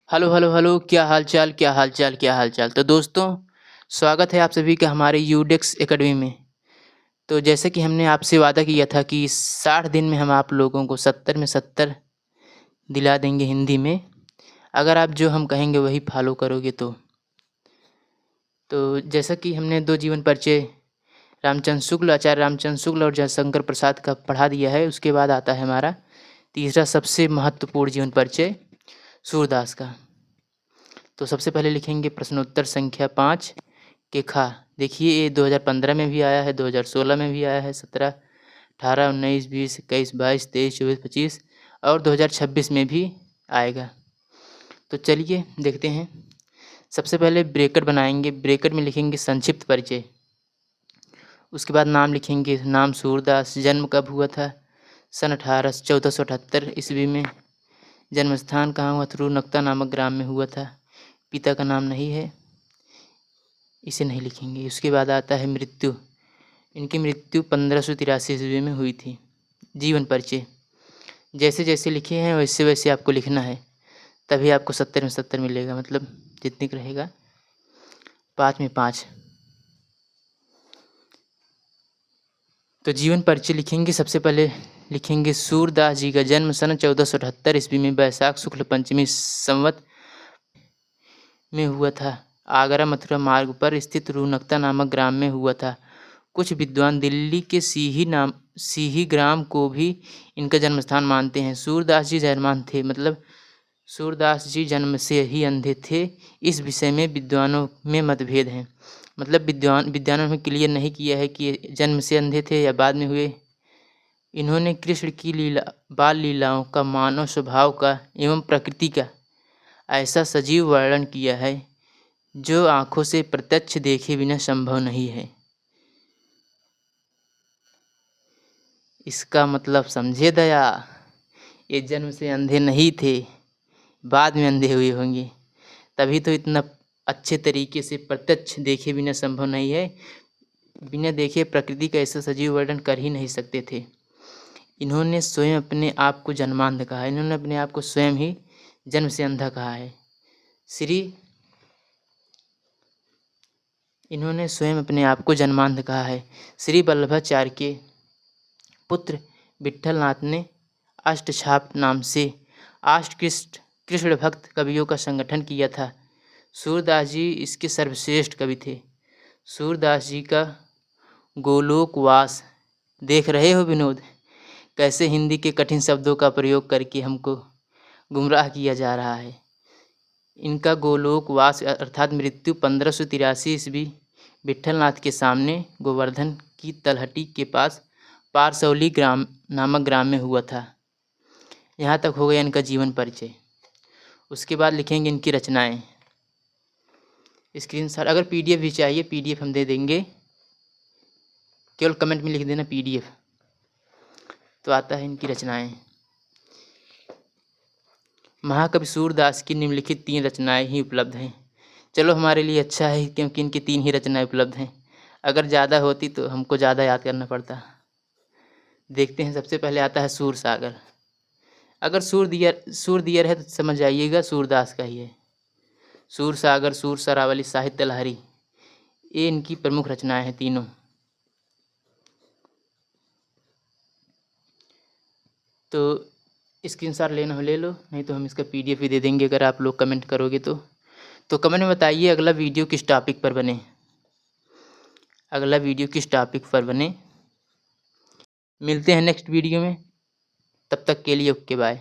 Hello hello hello, क्या हाल चाल क्या हाल चाल क्या हाल चाल। तो दोस्तों, स्वागत है आप सभी का हमारे यूडेक्स एकेडमी में। तो जैसे कि हमने आपसे वादा किया था कि 60 दिन में हम आप लोगों को 70 में 70 दिला देंगे हिंदी में, अगर आप जो हम कहेंगे वही फॉलो करोगे तो जैसा कि हमने 2 जीवन परिचय रामचंद्र शुक्ल, आचार्य रामचंद्र शुक्ल और जयशंकर प्रसाद का पढ़ा दिया है। उसके बाद आता है हमारा तीसरा सबसे महत्वपूर्ण जीवन परिचय सूरदास का। तो सबसे पहले लिखेंगे प्रश्नोत्तर संख्या 5 के खा। देखिए, ये 2015 में भी आया है, 2016 में भी आया है, 17, 18, 19, 20, 21, 22, 23, 24, 25 और 2026 में भी आएगा। तो चलिए देखते हैं। सबसे पहले ब्रैकेट बनाएंगे। ब्रैकेट में लिखेंगे संक्षिप्त परिचय। उसके बाद नाम लिखेंगे। नाम सूरदास। जन्म कब हुआ था? सन 1478 ईस्वी में। जन्म स्थान कहाँ हुआ? थिरुनक्ता नामक ग्राम में हुआ था। पिता का नाम नहीं है, इसे नहीं लिखेंगे। उसके बाद आता है मृत्यु। इनकी मृत्यु 1583 ईस्वी में हुई थी। जीवन परिचय जैसे जैसे लिखे हैं वैसे वैसे आपको लिखना है, तभी आपको 70 में 70 मिलेगा, मतलब जितने का रहेगा 5 में 5। तो जीवन परिचय लिखेंगे। सबसे पहले लिखेंगे सूरदास जी का जन्म सन 1478 ईस्वी में वैशाख शुक्ल पंचमी संवत में हुआ था। आगरा मथुरा मार्ग पर स्थित रुनकता नामक ग्राम में हुआ था। कुछ विद्वान दिल्ली के सीही ग्राम को भी इनका जन्म स्थान मानते हैं। सूरदास जी जन्मान थे, मतलब सूरदास जी जन्म से ही अंधे थे। इस विषय में विद्वानों में मतभेद हैं, मतलब विद्वानों में क्लियर नहीं किया है कि जन्म से अंधे थे या बाद में हुए। इन्होंने कृष्ण की बाल लीलाओं का, मानव स्वभाव का एवं प्रकृति का ऐसा सजीव वर्णन किया है जो आँखों से प्रत्यक्ष देखे बिना संभव नहीं है। इसका मतलब समझे दया, ये जन्म से अंधे नहीं थे, बाद में अंधे हुए होंगे, तभी तो इतना अच्छे तरीके से प्रत्यक्ष देखे बिना संभव नहीं है। बिना देखे प्रकृति का ऐसा सजीव वर्णन कर ही नहीं सकते थे। इन्होंने स्वयं अपने आप को जन्मांध कहा है। इन्होंने अपने आप को स्वयं ही जन्म से अंधा कहा है। इन्होंने स्वयं अपने आप को जन्मांध कहा है। श्री वल्लभाचार्य के पुत्र विट्ठलनाथ ने अष्टछाप नाम से कृष्ण भक्त कवियों का संगठन किया था। सूरदास जी इसके सर्वश्रेष्ठ कवि थे। सूरदास जी का गोलोकवास देख रहे हो विनोद, कैसे हिंदी के कठिन शब्दों का प्रयोग करके हमको गुमराह किया जा रहा है। इनका गोलोकवास अर्थात मृत्यु 1583 ईस्वी विट्ठलनाथ के सामने गोवर्धन की तलहटी के पास पारसौली नामक ग्राम में हुआ था। यहाँ तक हो गया इनका जीवन परिचय। उसके बाद लिखेंगे इनकी रचनाएं। स्क्रीनशॉट, अगर पीडीएफ भी चाहिए पीडीएफ हम दे देंगे, केवल कमेंट में लिख देना पीडीएफ। तो आता है इनकी रचनाएं। महाकवि सूरदास की निम्नलिखित 3 रचनाएं ही उपलब्ध हैं। चलो हमारे लिए अच्छा है क्योंकि इनकी 3 ही रचनाएं उपलब्ध हैं। अगर ज़्यादा होती तो हमको ज़्यादा याद करना पड़ता। देखते हैं। सबसे पहले आता है सूर सागर। अगर सूर दियर है तो समझ जाइएगा सूरदास का ही है। सूर सागर, सूर सरावली, साहित्य लहरी, ये इनकी प्रमुख रचनाएं हैं तीनों। तो स्क्रीनशॉट लेना हो ले लो, नहीं तो हम इसका पीडीएफ भी दे देंगे अगर आप लोग कमेंट करोगे तो कमेंट में बताइए अगला वीडियो किस टॉपिक पर बने। अगला वीडियो किस टॉपिक पर बने। मिलते हैं नेक्स्ट वीडियो में, तब तक के लिए ओके बाय।